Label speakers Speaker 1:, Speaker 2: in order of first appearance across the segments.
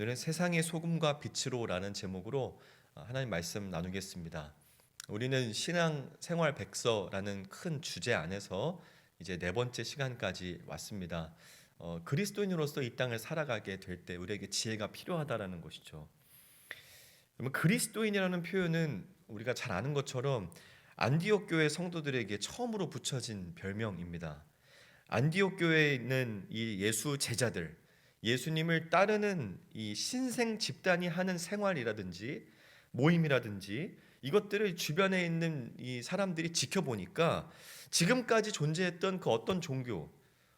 Speaker 1: 오늘은 세상의 소금과 빛으로라는 제목으로 하나님 말씀 나누겠습니다. 우리는 신앙 생활 백서라는 큰 주제 안에서 이제 네 번째 시간까지 왔습니다. 그리스도인으로서 이 땅을 살아가게 될 때 우리에게 지혜가 필요하다라는 것이죠. 그러면 그리스도인이라는 표현은 우리가 잘 아는 것처럼 안디옥 교회 성도들에게 처음으로 붙여진 별명입니다. 안디옥 교회에 있는 이 예수 제자들, 예수님을 따르는 이 신생 집단이 하는 생활이라든지 모임이라든지 이것들을 주변에 있는 이 사람들이 지켜보니까 지금까지 존재했던 그 어떤 종교,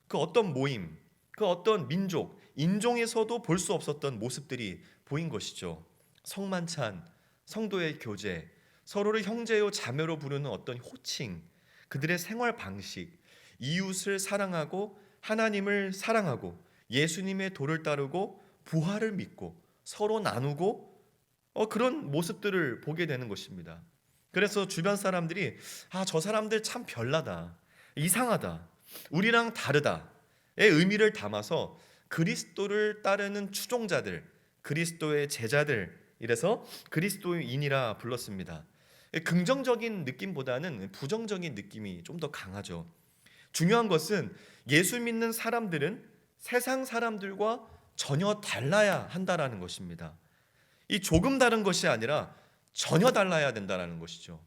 Speaker 1: 그 어떤 모임, 그 어떤 민족, 인종에서도 볼 수 없었던 모습들이 보인 것이죠. 성만찬, 성도의 교제, 서로를 형제요 자매로 부르는 어떤 호칭, 그들의 생활 방식, 이웃을 사랑하고 하나님을 사랑하고 예수님의 도를 따르고 부활을 믿고 서로 나누고 그런 모습들을 보게 되는 것입니다. 그래서 주변 사람들이 저 사람들 참 별나다, 이상하다, 우리랑 다르다의 의미를 담아서 그리스도를 따르는 추종자들, 그리스도의 제자들, 이래서 그리스도인이라 불렀습니다. 긍정적인 느낌보다는 부정적인 느낌이 좀 더 강하죠. 중요한 것은 예수 믿는 사람들은 세상 사람들과 전혀 달라야 한다라는 것입니다. 이 조금 다른 것이 아니라 전혀 달라야 된다라는 것이죠.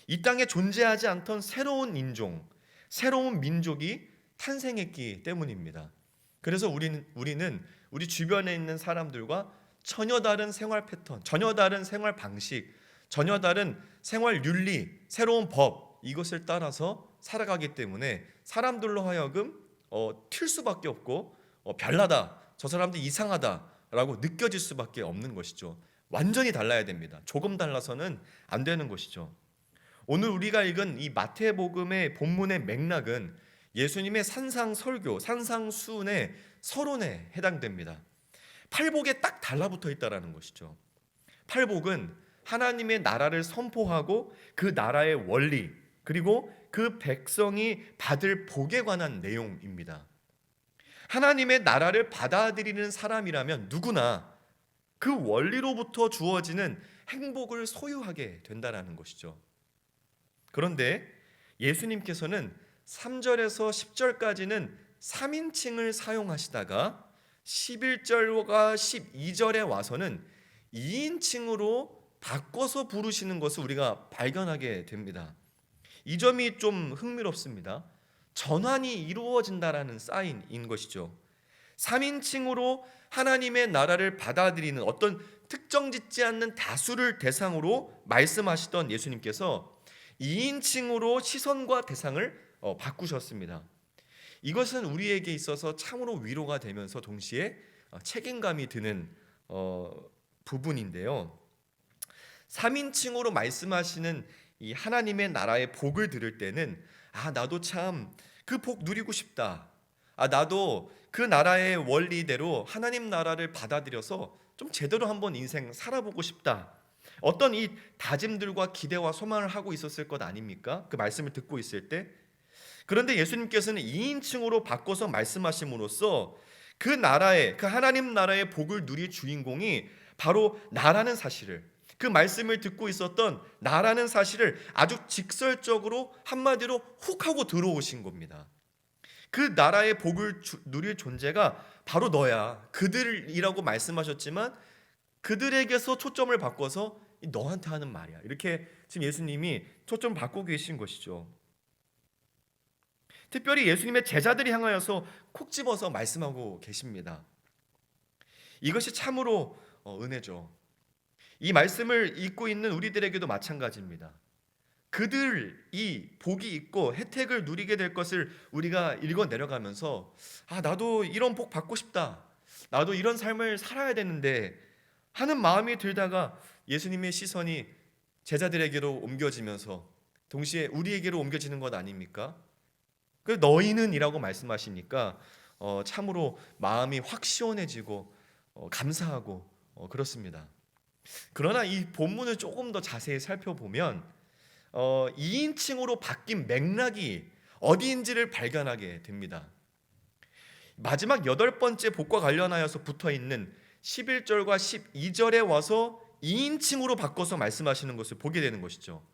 Speaker 1: 이 땅에 존재하지 않던 새로운 인종, 새로운 민족이 탄생했기 때문입니다. 그래서 우리는 우리 주변에 있는 사람들과 전혀 다른 생활 패턴, 전혀 다른 생활 방식, 전혀 다른 생활 윤리, 새로운 법, 이것을 따라서 살아가기 때문에 사람들로 하여금 튈 수밖에 없고 별나다, 저 사람들 이상하다라고 느껴질 수밖에 없는 것이죠. 완전히 달라야 됩니다. 조금 달라서는 안 되는 것이죠. 오늘 우리가 읽은 이 마태복음의 본문의 맥락은 예수님의 산상설교, 산상수훈의 서론에 해당됩니다. 팔복에 딱 달라붙어 있다라는 것이죠. 팔복은 하나님의 나라를 선포하고 그 나라의 원리, 그리고 그 백성이 받을 복에 관한 내용입니다. 하나님의 나라를 받아들이는 사람이라면 누구나 그 원리로부터 주어지는 행복을 소유하게 된다는 것이죠. 그런데 예수님께서는 3절에서 10절까지는 3인칭을 사용하시다가 11절과 12절에 와서는 2인칭으로 바꿔서 부르시는 것을 우리가 발견하게 됩니다. 이 점이 좀 흥미롭습니다. 전환이 이루어진다라는 사인인 것이죠. 3인칭으로 하나님의 나라를 받아들이는 어떤 특정 짓지 않는 다수를 대상으로 말씀하시던 예수님께서 2인칭으로 시선과 대상을 바꾸셨습니다. 이것은 우리에게 있어서 참으로 위로가 되면서 동시에 책임감이 드는 부분인데요. 3인칭으로 말씀하시는 이 하나님의 나라의 복을 들을 때는 나도 참 그 복 누리고 싶다. 나도 그 나라의 원리대로 하나님 나라를 받아들여서 좀 제대로 한번 인생 살아보고 싶다. 어떤 이 다짐들과 기대와 소망을 하고 있었을 것 아닙니까? 그 말씀을 듣고 있을 때. 그런데 예수님께서는 2인칭으로 바꿔서 말씀하심으로써 그 나라의, 그 하나님 나라의 복을 누릴 주인공이 바로 나라는 사실을, 그 말씀을 듣고 있었던 나라는 사실을 아주 직설적으로 한마디로 훅 하고 들어오신 겁니다. 그 나라의 복을 누릴 존재가 바로 너야. 그들이라고 말씀하셨지만 그들에게서 초점을 바꿔서 너한테 하는 말이야. 이렇게 지금 예수님이 초점을 바꾸고 계신 것이죠. 특별히 예수님의 제자들이 향하여서 콕 집어서 말씀하고 계십니다. 이것이 참으로 은혜죠. 이 말씀을 읽고 있는 우리들에게도 마찬가지입니다. 그들이 복이 있고 혜택을 누리게 될 것을 우리가 읽어 내려가면서 나도 이런 복 받고 싶다, 나도 이런 삶을 살아야 되는데 하는 마음이 들다가 예수님의 시선이 제자들에게로 옮겨지면서 동시에 우리에게로 옮겨지는 것 아닙니까? 그 너희는 이라고 말씀하시니까 참으로 마음이 확 시원해지고 감사하고 그렇습니다. 그러나 이 본문을 조금 더 자세히 살펴보면 2인칭으로 바뀐 맥락이 어디인지를 발견하게 됩니다. 마지막 8번째 복과 관련하여서 붙어있는 11절과 12절에 와서 2인칭으로 바꿔서 말씀하시는 것을 보게 되는 것이죠.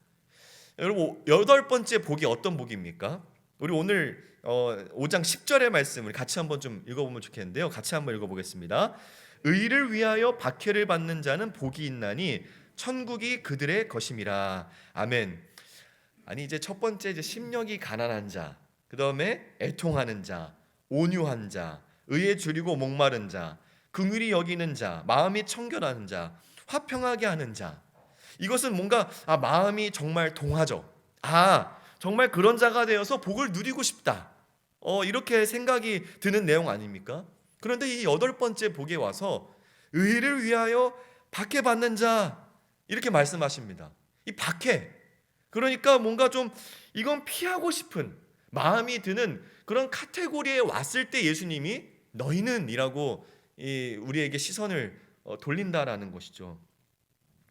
Speaker 1: 여러분, 여덟 번째 복이 어떤 복입니까? 우리 오늘 5장 10절의 말씀을 같이 한번 좀 읽어보면 좋겠는데요. 같이 한번 읽어보겠습니다. 의를 위하여 박해를 받는 자는 복이 있나니 천국이 그들의 것임이라. 아멘. 아니, 이제 첫 번째 이제 심령이 가난한 자, 그 다음에 애통하는 자, 온유한 자, 의에 줄이고 목마른 자, 긍휼히 여기는 자, 마음이 청결하는 자, 화평하게 하는 자. 이것은 뭔가 마음이 정말 동하죠. 정말 그런 자가 되어서 복을 누리고 싶다. 이렇게 생각이 드는 내용 아닙니까? 그런데 이 여덟 번째 복에 와서 의를 위하여 박해받는 자 이렇게 말씀하십니다. 이 박해, 그러니까 뭔가 좀 이건 피하고 싶은 마음이 드는 그런 카테고리에 왔을 때 예수님이 너희는 이라고 우리에게 시선을 돌린다라는 것이죠.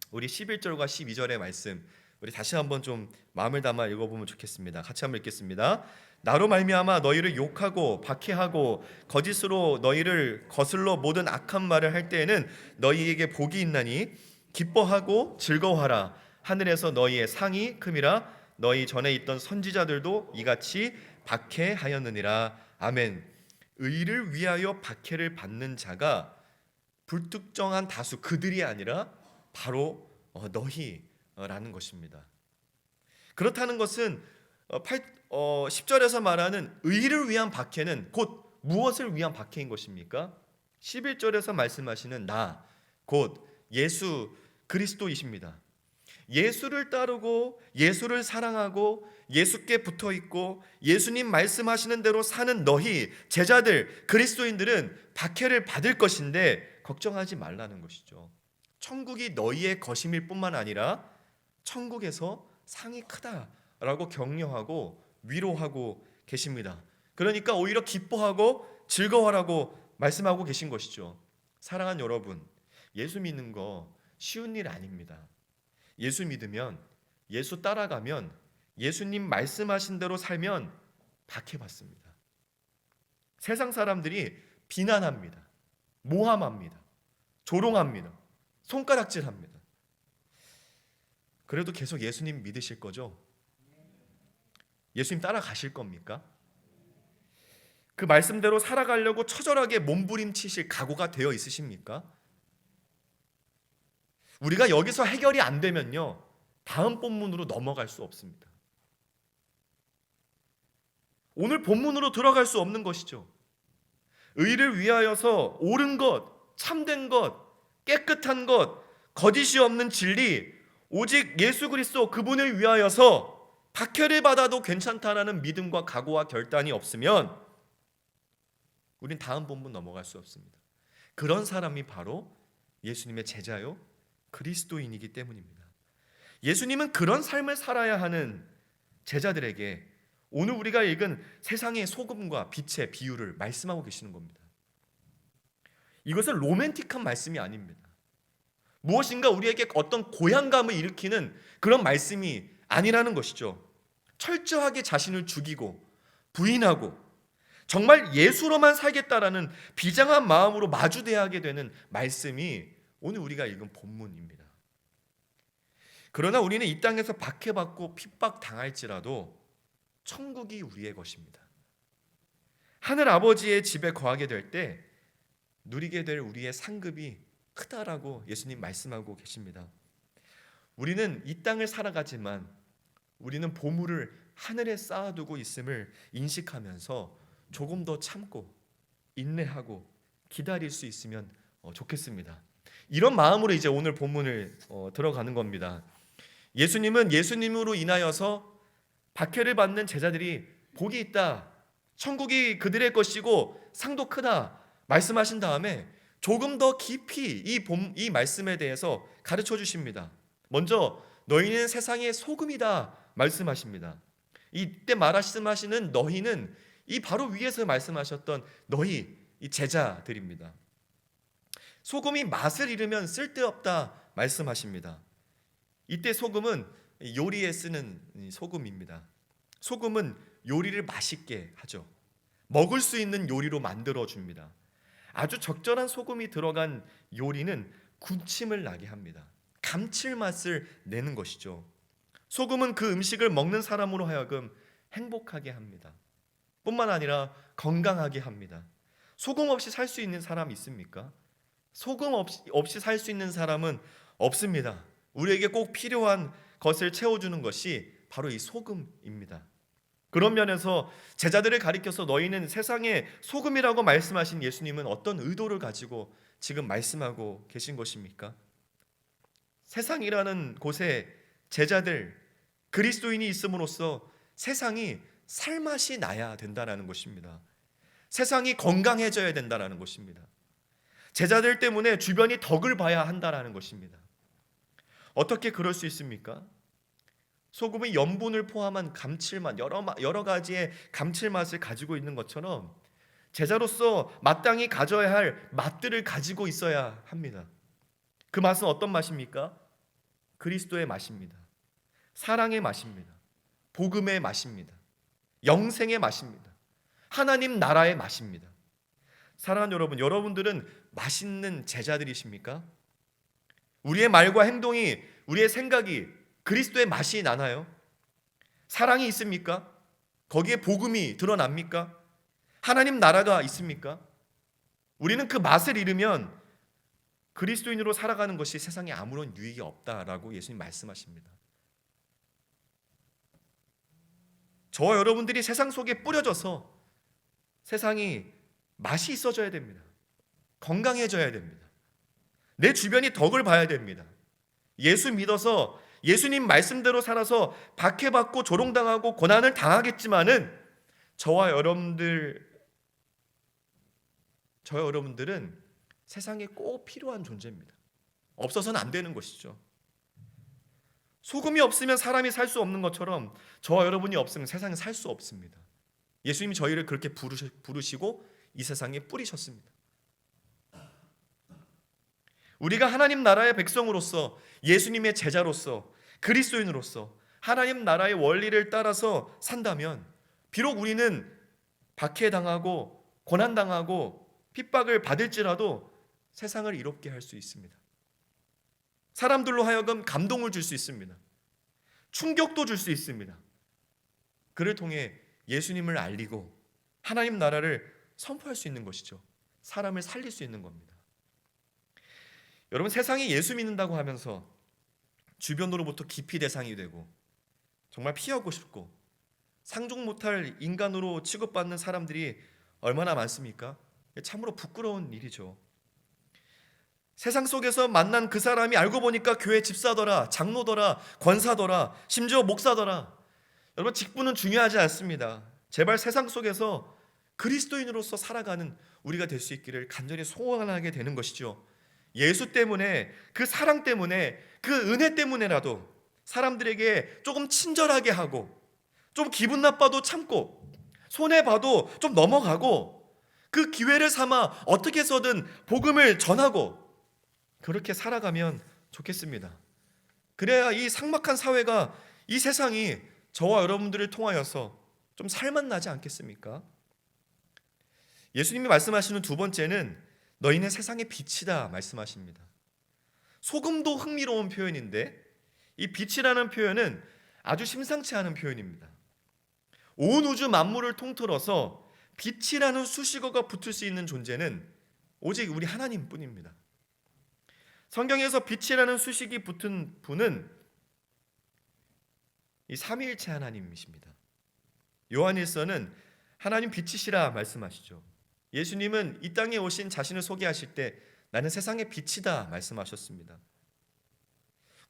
Speaker 1: 우리 11절과 12절의 말씀 우리 다시 한번 좀 마음을 담아 읽어보면 좋겠습니다. 같이 한번 읽겠습니다. 나로 말미암아 너희를 욕하고 박해하고 거짓으로 너희를 거슬러 모든 악한 말을 할 때에는 너희에게 복이 있나니 기뻐하고 즐거워하라. 하늘에서 너희의 상이 큼이라. 너희 전에 있던 선지자들도 이같이 박해하였느니라. 아멘. 의를 위하여 박해를 받는 자가 불특정한 다수, 그들이 아니라 바로 너희라는 것입니다. 그렇다는 것은 10절에서 말하는 의를 위한 박해는 곧 무엇을 위한 박해인 것입니까? 11절에서 말씀하시는 나, 곧 예수 그리스도이십니다. 예수를 따르고 예수를 사랑하고 예수께 붙어있고 예수님 말씀하시는 대로 사는 너희 제자들, 그리스도인들은 박해를 받을 것인데 걱정하지 말라는 것이죠. 천국이 너희의 것임일 뿐만 아니라 천국에서 상이 크다라고 격려하고 위로하고 계십니다. 그러니까 오히려 기뻐하고 즐거워하라고 말씀하고 계신 것이죠. 사랑하는 여러분, 예수 믿는 거 쉬운 일 아닙니다. 예수 믿으면, 예수 따라가면, 예수님 말씀하신 대로 살면 박해받습니다. 세상 사람들이 비난합니다. 모함합니다. 조롱합니다. 손가락질합니다. 그래도 계속 예수님 믿으실 거죠? 예수님 따라가실 겁니까? 그 말씀대로 살아가려고 처절하게 몸부림치실 각오가 되어 있으십니까? 우리가 여기서 해결이 안 되면요, 다음 본문으로 넘어갈 수 없습니다. 오늘 본문으로 들어갈 수 없는 것이죠. 의를 위하여서 옳은 것, 참된 것, 깨끗한 것, 거짓이 없는 진리, 오직 예수 그리스도 그분을 위하여서 박해를 받아도 괜찮다라는 믿음과 각오와 결단이 없으면 우린 다음 본문 넘어갈 수 없습니다. 그런 사람이 바로 예수님의 제자요 그리스도인이기 때문입니다. 예수님은 그런 삶을 살아야 하는 제자들에게 오늘 우리가 읽은 세상의 소금과 빛의 비유를 말씀하고 계시는 겁니다. 이것은 로맨틱한 말씀이 아닙니다. 무엇인가 우리에게 어떤 고향감을 일으키는 그런 말씀이 아니라는 것이죠. 철저하게 자신을 죽이고 부인하고 정말 예수로만 살겠다라는 비장한 마음으로 마주대하게 되는 말씀이 오늘 우리가 읽은 본문입니다. 그러나 우리는 이 땅에서 박해받고 핍박당할지라도 천국이 우리의 것입니다. 하늘 아버지의 집에 거하게 될 때 누리게 될 우리의 상급이 크다라고 예수님 말씀하고 계십니다. 우리는 이 땅을 살아가지만 우리는 보물을 하늘에 쌓아두고 있음을 인식하면서 조금 더 참고 인내하고 기다릴 수 있으면 좋겠습니다. 이런 마음으로 이제 오늘 본문을 들어가는 겁니다. 예수님은 예수님으로 인하여서 박해를 받는 제자들이 복이 있다, 천국이 그들의 것이고 상도 크다 말씀하신 다음에 조금 더 깊이 이 말씀에 대해서 가르쳐 주십니다. 먼저 너희는 세상의 소금이다 말씀하십니다. 이때 말씀하시는 너희는 이 바로 위에서 말씀하셨던 너희 이 제자들입니다. 소금이 맛을 잃으면 쓸데없다 말씀하십니다. 이때 소금은 요리에 쓰는 소금입니다. 소금은 요리를 맛있게 하죠. 먹을 수 있는 요리로 만들어 줍니다. 아주 적절한 소금이 들어간 요리는 군침을 나게 합니다. 감칠맛을 내는 것이죠. 소금은 그 음식을 먹는 사람으로 하여금 행복하게 합니다. 뿐만 아니라 건강하게 합니다. 소금 없이 살 수 있는 사람 있습니까? 소금 없이 살 수 있는 사람은 없습니다. 우리에게 꼭 필요한 것을 채워주는 것이 바로 이 소금입니다. 그런 면에서 제자들을 가리켜서 너희는 세상의 소금이라고 말씀하신 예수님은 어떤 의도를 가지고 지금 말씀하고 계신 것입니까? 세상이라는 곳에 제자들, 그리스도인이 있음으로써 세상이 살맛이 나야 된다는 것입니다. 세상이 건강해져야 된다는 것입니다. 제자들 때문에 주변이 덕을 봐야 한다는 것입니다. 어떻게 그럴 수 있습니까? 소금이 염분을 포함한 감칠맛, 여러 가지의 감칠맛을 가지고 있는 것처럼 제자로서 마땅히 가져야 할 맛들을 가지고 있어야 합니다. 그 맛은 어떤 맛입니까? 그리스도의 맛입니다. 사랑의 맛입니다. 복음의 맛입니다. 영생의 맛입니다. 하나님 나라의 맛입니다. 사랑하는 여러분, 여러분들은 맛있는 제자들이십니까? 우리의 말과 행동이, 우리의 생각이 그리스도의 맛이 나나요? 사랑이 있습니까? 거기에 복음이 드러납니까? 하나님 나라가 있습니까? 우리는 그 맛을 잃으면 그리스도인으로 살아가는 것이 세상에 아무런 유익이 없다라고 예수님 말씀하십니다. 저와 여러분들이 세상 속에 뿌려져서 세상이 맛이 있어져야 됩니다. 건강해져야 됩니다. 내 주변이 덕을 봐야 됩니다. 예수 믿어서 예수님 말씀대로 살아서 박해받고 조롱당하고 고난을 당하겠지만은 저와 여러분들은 세상에 꼭 필요한 존재입니다. 없어서는 안 되는 것이죠. 소금이 없으면 사람이 살 수 없는 것처럼 저와 여러분이 없으면 세상에 살 수 없습니다. 예수님이 저희를 그렇게 부르시고 이 세상에 뿌리셨습니다. 우리가 하나님 나라의 백성으로서, 예수님의 제자로서, 그리스도인으로서 하나님 나라의 원리를 따라서 산다면 비록 우리는 박해당하고 고난당하고 핍박을 받을지라도 세상을 이롭게 할 수 있습니다. 사람들로 하여금 감동을 줄 수 있습니다. 충격도 줄 수 있습니다. 그를 통해 예수님을 알리고 하나님 나라를 선포할 수 있는 것이죠. 사람을 살릴 수 있는 겁니다. 여러분, 세상이 예수 믿는다고 하면서 주변으로부터 기피 대상이 되고 정말 피하고 싶고 상종 못할 인간으로 취급받는 사람들이 얼마나 많습니까? 참으로 부끄러운 일이죠. 세상 속에서 만난 그 사람이 알고 보니까 교회 집사더라, 장로더라, 권사더라, 심지어 목사더라. 여러분, 직분은 중요하지 않습니다. 제발 세상 속에서 그리스도인으로서 살아가는 우리가 될 수 있기를 간절히 소원하게 되는 것이죠. 예수 때문에, 그 사랑 때문에, 그 은혜 때문에라도 사람들에게 조금 친절하게 하고, 좀 기분 나빠도 참고, 손해봐도 좀 넘어가고, 그 기회를 삼아 어떻게 해서든 복음을 전하고 그렇게 살아가면 좋겠습니다. 그래야 이 삭막한 사회가, 이 세상이 저와 여러분들을 통하여서 좀 살맛나지 않겠습니까? 예수님이 말씀하시는 두 번째는 너희는 세상의 빛이다 말씀하십니다. 소금도 흥미로운 표현인데 이 빛이라는 표현은 아주 심상치 않은 표현입니다. 온 우주 만물을 통틀어서 빛이라는 수식어가 붙을 수 있는 존재는 오직 우리 하나님뿐입니다. 성경에서 빛이라는 수식이 붙은 분은 이 삼위일체 하나님이십니다. 요한일서는 하나님 빛이시라 말씀하시죠. 예수님은 이 땅에 오신 자신을 소개하실 때 나는 세상의 빛이다 말씀하셨습니다.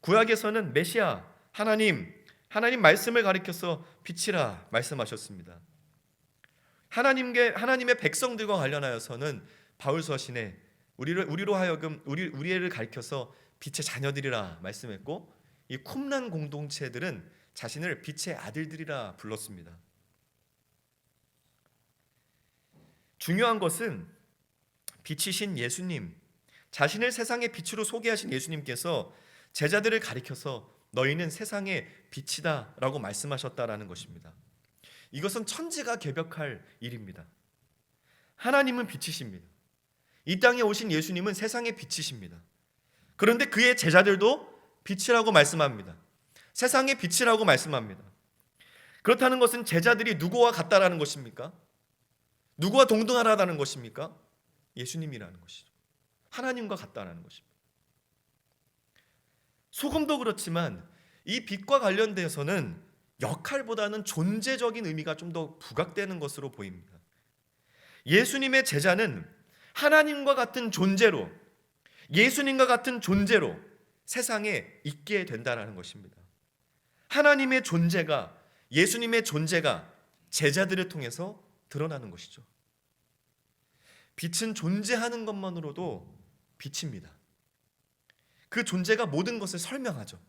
Speaker 1: 구약에서는 메시아, 하나님 말씀을 가리켜서 빛이라 말씀하셨습니다. 하나님의 백성들과 관련하여서는 바울 서신에 우리로 하여금 우리를 가리켜서 빛의 자녀들이라 말씀했고, 이 쿰란 공동체들은 자신을 빛의 아들들이라 불렀습니다. 중요한 것은 빛이신 예수님, 자신을 세상의 빛으로 소개하신 예수님께서 제자들을 가리켜서 너희는 세상의 빛이다 라고 말씀하셨다라는 것입니다. 이것은 천지가 개벽할 일입니다. 하나님은 빛이십니다. 이 땅에 오신 예수님은 세상의 빛이십니다. 그런데 그의 제자들도 빛이라고 말씀합니다. 세상의 빛이라고 말씀합니다. 그렇다는 것은 제자들이 누구와 같다라는 것입니까? 누구와 동등하다는 것입니까? 예수님이라는 것이죠. 하나님과 같다라는 것입니다. 소금도 그렇지만 이 빛과 관련돼서는 역할보다는 존재적인 의미가 좀 더 부각되는 것으로 보입니다. 예수님의 제자는 하나님과 같은 존재로, 예수님과 같은 존재로 세상에 있게 된다는 것입니다. 하나님의 존재가, 예수님의 존재가 제자들을 통해서 드러나는 것이죠. 빛은 존재하는 것만으로도 빛입니다. 그 존재가 모든 것을 설명하죠.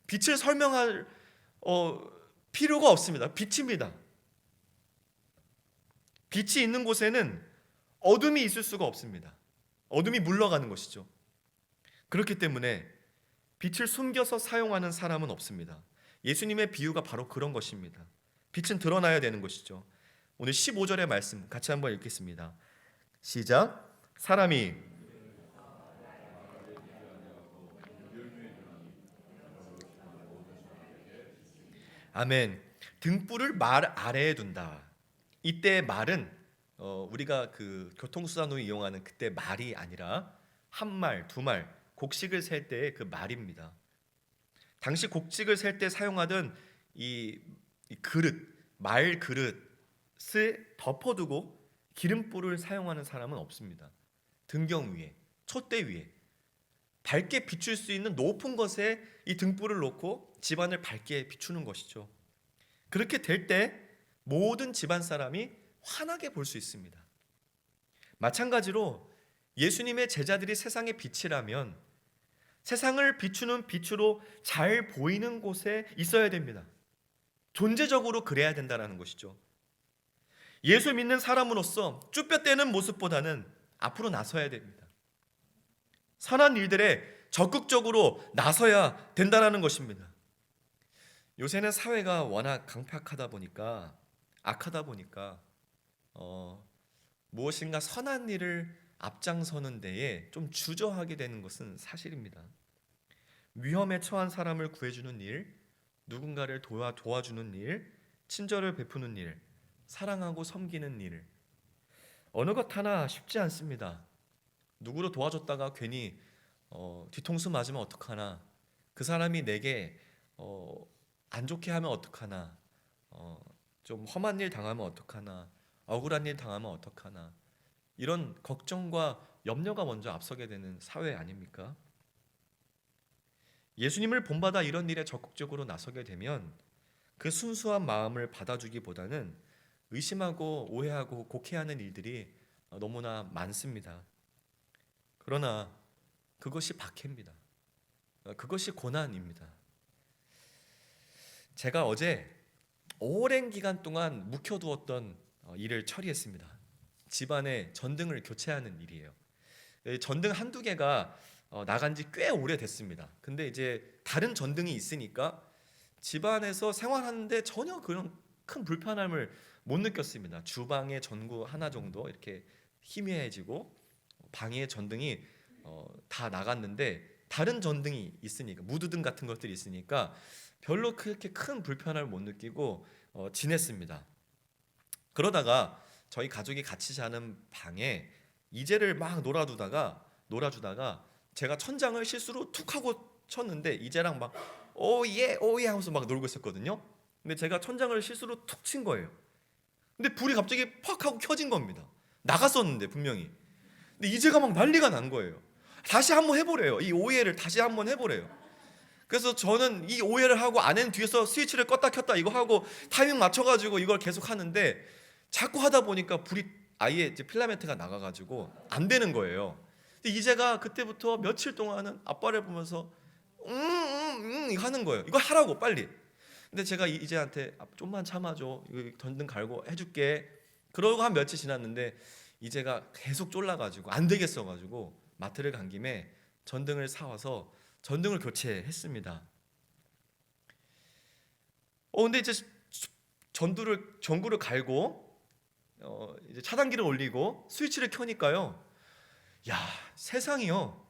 Speaker 1: 빛을 설명할 필요가 없습니다. 빛입니다. 빛이 있는 곳에는 어둠이 있을 수가 없습니다. 어둠이 물러가는 것이죠. 그렇기 때문에 빛을 숨겨서 사용하는 사람은 없습니다. 예수님의 비유가 바로 그런 것입니다. 빛은 드러나야 되는 것이죠. 오늘 15절의 말씀 같이 한번 읽겠습니다. 시작. 사람이 아멘. 등불을 말 아래에 둔다. 이때 말은 우리가 그 교통수단으로 이용하는 그때 말이 아니라 한 말, 두 말, 곡식을 셀 때의 그 말입니다. 당시 곡식을 셀 때 사용하던 이 그릇, 말 그릇을 덮어두고 기름불을 사용하는 사람은 없습니다. 등경 위에, 촛대 위에 밝게 비출 수 있는 높은 것에 이 등불을 놓고 집안을 밝게 비추는 것이죠. 그렇게 될 때 모든 집안 사람이 환하게 볼 수 있습니다. 마찬가지로 예수님의 제자들이 세상의 빛이라면 세상을 비추는 빛으로 잘 보이는 곳에 있어야 됩니다. 존재적으로 그래야 된다는 것이죠. 예수 믿는 사람으로서 쭈뼛대는 모습보다는 앞으로 나서야 됩니다. 선한 일들에 적극적으로 나서야 된다는 것입니다. 요새는 사회가 워낙 강팍하다 보니까, 악하다 보니까 무엇인가 선한 일을 앞장서는 데에 좀 주저하게 되는 것은 사실입니다. 위험에 처한 사람을 구해주는 일, 누군가를 도와주는 일, 친절을 베푸는 일, 사랑하고 섬기는 일, 어느 것 하나 쉽지 않습니다. 누구를 도와줬다가 괜히 뒤통수 맞으면 어떡하나, 그 사람이 내게 안 좋게 하면 어떡하나, 좀 험한 일 당하면 어떡하나, 억울한 일 당하면 어떡하나, 이런 걱정과 염려가 먼저 앞서게 되는 사회 아닙니까? 예수님을 본받아 이런 일에 적극적으로 나서게 되면 그 순수한 마음을 받아주기보다는 의심하고 오해하고 곡해하는 일들이 너무나 많습니다. 그러나 그것이 박해입니다. 그것이 고난입니다. 제가 어제 오랜 기간 동안 묵혀두었던 일을 처리했습니다. 집안에 전등을 교체하는 일이에요. 전등 한두 개가 나간 지 꽤 오래됐습니다. 근데 이제 다른 전등이 있으니까 집안에서 생활하는데 전혀 그런 큰 불편함을 못 느꼈습니다. 주방의 전구 하나 정도 이렇게 희미해지고 방의 전등이 다 나갔는데 다른 전등이 있으니까, 무드등 같은 것들이 있으니까 별로 그렇게 큰 불편함을 못 느끼고 지냈습니다. 그러다가 저희 가족이 같이 자는 방에 이제를 막 놀아주다가 제가 천장을 실수로 툭 하고 쳤는데 이제랑 막 오예 오예 하면서 막 놀고 있었거든요. 근데 제가 천장을 실수로 툭 친 거예요. 근데 불이 갑자기 팍 하고 켜진 겁니다. 나갔었는데 분명히. 근데 이제가 막 난리가 난 거예요. 다시 한번 해보래요. 이 오해를 다시 한번 해보래요. 그래서 저는 이 오해를 하고 아내는 뒤에서 스위치를 껐다 켰다 이거 하고 타이밍 맞춰가지고 이걸 계속 하는데 자꾸 하다 보니까 불이 아예 이제 필라멘트가 나가가지고 안 되는 거예요. 근데 이제가 그때부터 며칠 동안은 아빠를 보면서 이거 하는 거예요. 이거 하라고 빨리. 근데 제가 이제한테 좀만 참아줘. 이거 전등 갈고 해줄게. 그러고 한 며칠 지났는데 이제가 계속 쫄라가지고 안 되겠어가지고 마트를 간 김에 전등을 사와서 전등을 교체했습니다. 근데 이제 전구를 갈고 이제 차단기를 올리고 스위치를 켜니까요. 야, 세상이요.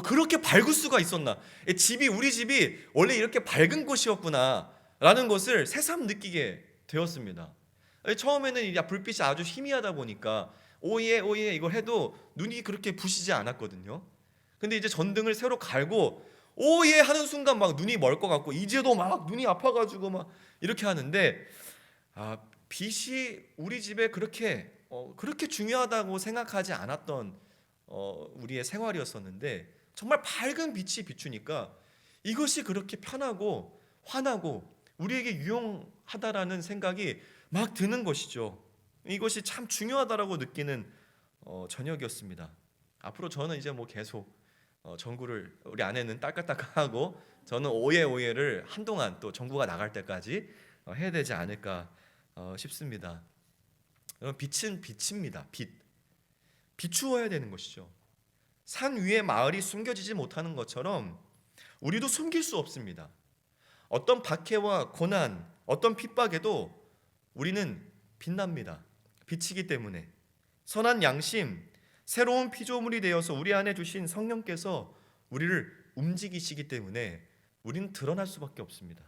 Speaker 1: 그렇게 밝을 수가 있었나? 우리 집이 원래 이렇게 밝은 곳이었구나 라는 것을 새삼 느끼게 되었습니다. 처음에는 이 불빛이 아주 희미하다 보니까 오예 오예 이걸 해도 눈이 그렇게 부시지 않았거든요. 근데 이제 전등을 새로 갈고 오예 하는 순간 막 눈이 멀 것 같고 이제도 막 눈이 아파가지고 막 이렇게 하는데, 빛이 우리 집에 그렇게 중요하다고 생각하지 않았던 우리의 생활이었었는데, 정말 밝은 빛이 비추니까 이것이 그렇게 편하고 환하고 우리에게 유용하다라는 생각이 막 드는 것이죠. 이것이 참 중요하다라고 느끼는 저녁이었습니다. 앞으로 저는 이제 뭐 계속 전구를, 우리 아내는 딸깍딸깍하고 저는 오예오예를 한동안 또 전구가 나갈 때까지 해야 되지 않을까 싶습니다. 여러분, 빛은 빛입니다. 비추어야 되는 것이죠. 산 위에 마을이 숨겨지지 못하는 것처럼 우리도 숨길 수 없습니다. 어떤 박해와 고난, 어떤 핍박에도 우리는 빛납니다. 빛이기 때문에. 선한 양심, 새로운 피조물이 되어서 우리 안에 주신 성령께서 우리를 움직이시기 때문에 우리는 드러날 수밖에 없습니다.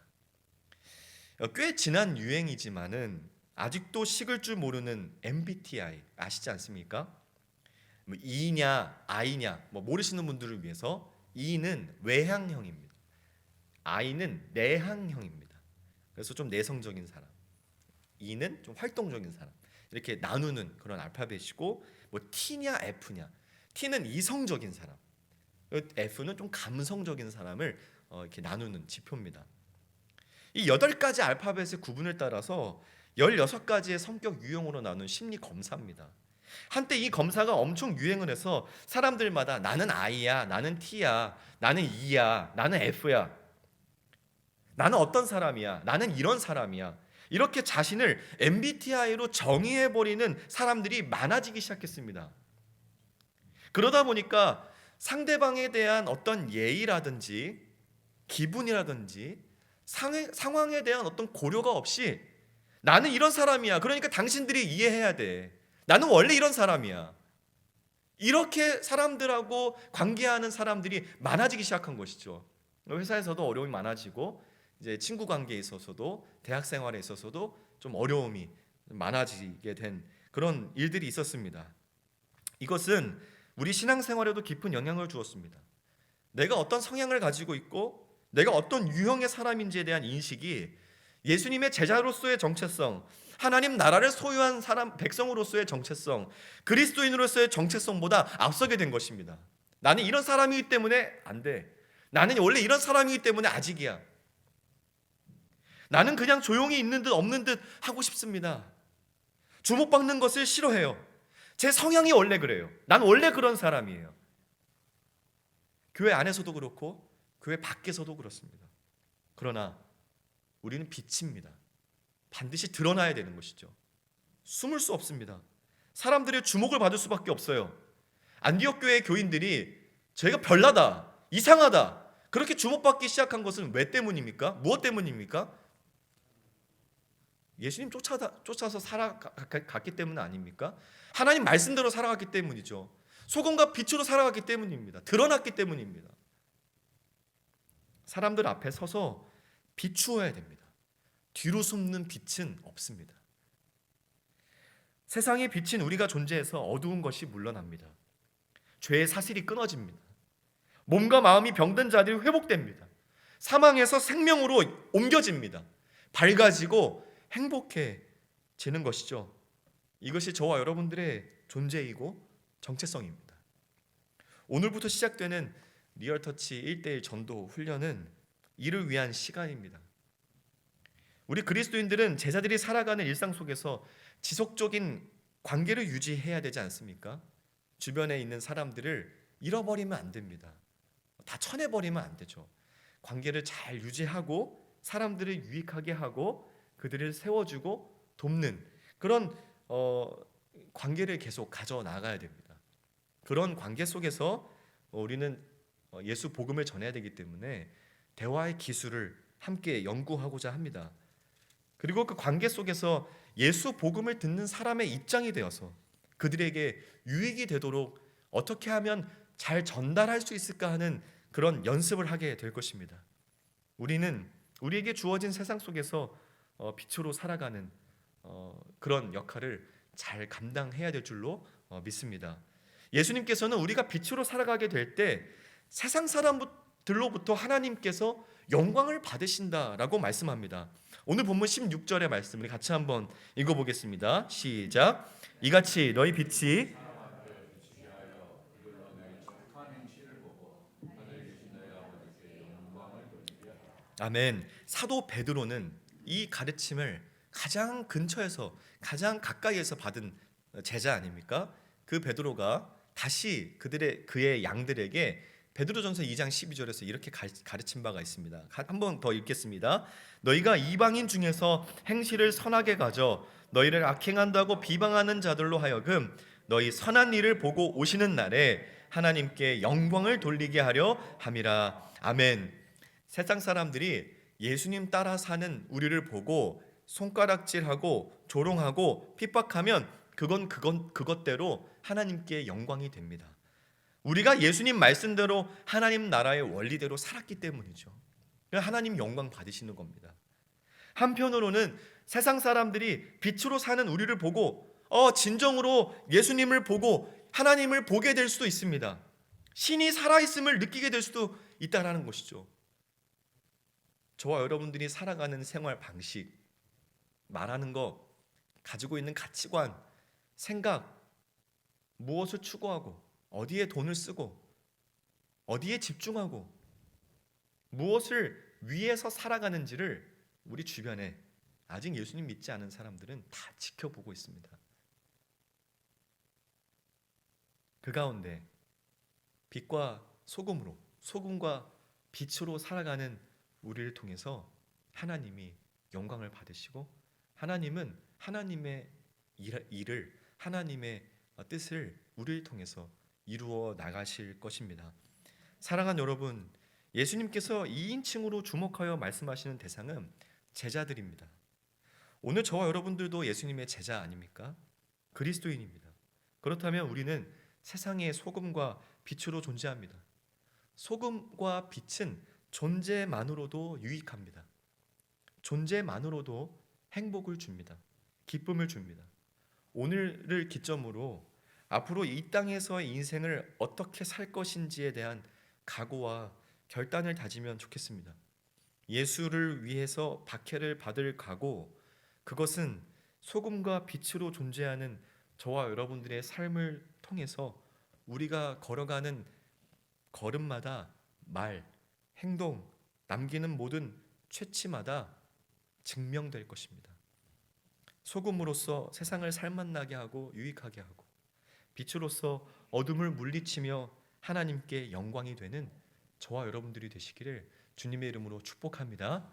Speaker 1: 꽤 지난 유행이지만은 아직도 식을 줄 모르는 MBTI 아시지 않습니까? E냐 I냐 모르시는 분들을 위해서, E는 외향형입니다. I는 내향형입니다. 그래서 좀 내성적인 사람, E는 좀 활동적인 사람, 이렇게 나누는 그런 알파벳이고, T냐 F냐, T는 이성적인 사람, F는 좀 감성적인 사람을 이렇게 나누는 지표입니다. 이 8가지 알파벳의 구분을 따라서 16가지의 성격 유형으로 나눈 심리 검사입니다. 한때 이 검사가 엄청 유행을 해서 사람들마다 나는 I야, 나는 T야, 나는 E야, 나는 F야, 나는 어떤 사람이야, 나는 이런 사람이야, 이렇게 자신을 MBTI로 정의해버리는 사람들이 많아지기 시작했습니다. 그러다 보니까 상대방에 대한 어떤 예의라든지 기분이라든지 상황에 대한 어떤 고려가 없이 나는 이런 사람이야, 그러니까 당신들이 이해해야 돼, 나는 원래 이런 사람이야, 이렇게 사람들하고 관계하는 사람들이 많아지기 시작한 것이죠. 회사에서도 어려움이 많아지고, 이제 친구 관계에 있어서도, 대학 생활에 있어서도 좀 어려움이 많아지게 된 그런 일들이 있었습니다. 이것은 우리 신앙생활에도 깊은 영향을 주었습니다. 내가 어떤 성향을 가지고 있고 내가 어떤 유형의 사람인지에 대한 인식이 예수님의 제자로서의 정체성, 하나님 나라를 소유한 사람, 백성으로서의 정체성, 그리스도인으로서의 정체성보다 앞서게 된 것입니다. 나는 이런 사람이기 때문에 안 돼, 나는 원래 이런 사람이기 때문에 아직이야, 나는 그냥 조용히 있는 듯 없는 듯 하고 싶습니다, 주목받는 것을 싫어해요, 제 성향이 원래 그래요, 난 원래 그런 사람이에요. 교회 안에서도 그렇고 교회 밖에서도 그렇습니다. 그러나 우리는 빛입니다. 반드시 드러나야 되는 것이죠. 숨을 수 없습니다. 사람들의 주목을 받을 수밖에 없어요. 안디옥 교회 교인들이 저희가 별나다, 이상하다, 그렇게 주목받기 시작한 것은 왜 때문입니까? 무엇 때문입니까? 예수님 쫓아서 살아갔기 때문 아닙니까? 하나님 말씀대로 살아갔기 때문이죠. 소금과 빛으로 살아갔기 때문입니다. 드러났기 때문입니다. 사람들 앞에 서서 비추어야 됩니다. 뒤로 숨는 빛은 없습니다. 세상에 비친 우리가 존재해서 어두운 것이 물러납니다. 죄의 사슬이 끊어집니다. 몸과 마음이 병든 자들이 회복됩니다. 사망에서 생명으로 옮겨집니다. 밝아지고 행복해지는 것이죠. 이것이 저와 여러분들의 존재이고 정체성입니다. 오늘부터 시작되는 리얼터치 1:1 전도 훈련은 이를 위한 시간입니다. 우리 그리스도인들은 제자들이 살아가는 일상 속에서 지속적인 관계를 유지해야 되지 않습니까? 주변에 있는 사람들을 잃어버리면 안 됩니다. 다 쳐내버리면 안 되죠. 관계를 잘 유지하고 사람들을 유익하게 하고 그들을 세워주고 돕는 그런 관계를 계속 가져나가야 됩니다. 그런 관계 속에서 우리는 예수 복음을 전해야 되기 때문에 대화의 기술을 함께 연구하고자 합니다. 그리고 그 관계 속에서 예수 복음을 듣는 사람의 입장이 되어서 그들에게 유익이 되도록 어떻게 하면 잘 전달할 수 있을까 하는 그런 연습을 하게 될 것입니다. 우리는 우리에게 주어진 세상 속에서 빛으로 살아가는 그런 역할을 잘 감당해야 될 줄로 믿습니다. 예수님께서는 우리가 빛으로 살아가게 될 때 세상 사람들로부터 하나님께서 영광을 받으신다라고 말씀합니다. 오늘 본문 16절의 말씀 우리 같이 한번 읽어보겠습니다. 시작. 이같이 너희 빛이 아멘. 사도 베드로는 이 가르침을 가장 근처에서 가장 가까이에서 받은 제자 아닙니까? 그 베드로가 다시 그의 양들에게 베드로전서 2장 12절에서 이렇게 가르친 바가 있습니다. 한번 더 읽겠습니다. 너희가 이방인 중에서 행실을 선하게 가져 너희를 악행한다고 비방하는 자들로 하여금 너희 선한 일을 보고 오시는 날에 하나님께 영광을 돌리게 하려 함이라. 아멘. 세상 사람들이 예수님 따라 사는 우리를 보고 손가락질하고 조롱하고 핍박하면 그것대로 하나님께 영광이 됩니다. 우리가 예수님 말씀대로 하나님 나라의 원리대로 살았기 때문이죠. 하나님 영광 받으시는 겁니다. 한편으로는 세상 사람들이 빛으로 사는 우리를 보고 진정으로 예수님을 보고 하나님을 보게 될 수도 있습니다. 신이 살아있음을 느끼게 될 수도 있다라는 것이죠. 저와 여러분들이 살아가는 생활 방식, 말하는 거, 가지고 있는 가치관, 생각, 무엇을 추구하고 어디에 돈을 쓰고 어디에 집중하고 무엇을 위해서 살아가는지를 우리 주변에 아직 예수님 믿지 않은 사람들은 다 지켜보고 있습니다. 그 가운데 빛과 소금과 빛으로 살아가는 우리를 통해서 하나님이 영광을 받으시고 하나님은 하나님의 일을 하나님의 뜻을 우리를 통해서 이루어 나가실 것입니다. 사랑하는 여러분, 예수님께서 2인칭으로 주목하여 말씀하시는 대상은 제자들입니다. 오늘 저와 여러분들도 예수님의 제자 아닙니까? 그리스도인입니다. 그렇다면 우리는 세상의 소금과 빛으로 존재합니다. 소금과 빛은 존재만으로도 유익합니다. 존재만으로도 행복을 줍니다. 기쁨을 줍니다. 오늘을 기점으로 앞으로 이 땅에서의 인생을 어떻게 살 것인지에 대한 각오와 결단을 다지면 좋겠습니다. 예수를 위해서 박해를 받을 각오, 그것은 소금과 빛으로 존재하는 저와 여러분들의 삶을 통해서 우리가 걸어가는 걸음마다 말, 행동, 남기는 모든 취침마다 증명될 것입니다. 소금으로서 세상을 살맛나게 하고 유익하게 하고 빛으로서 어둠을 물리치며 하나님께 영광이 되는 저와 여러분들이 되시기를 주님의 이름으로 축복합니다.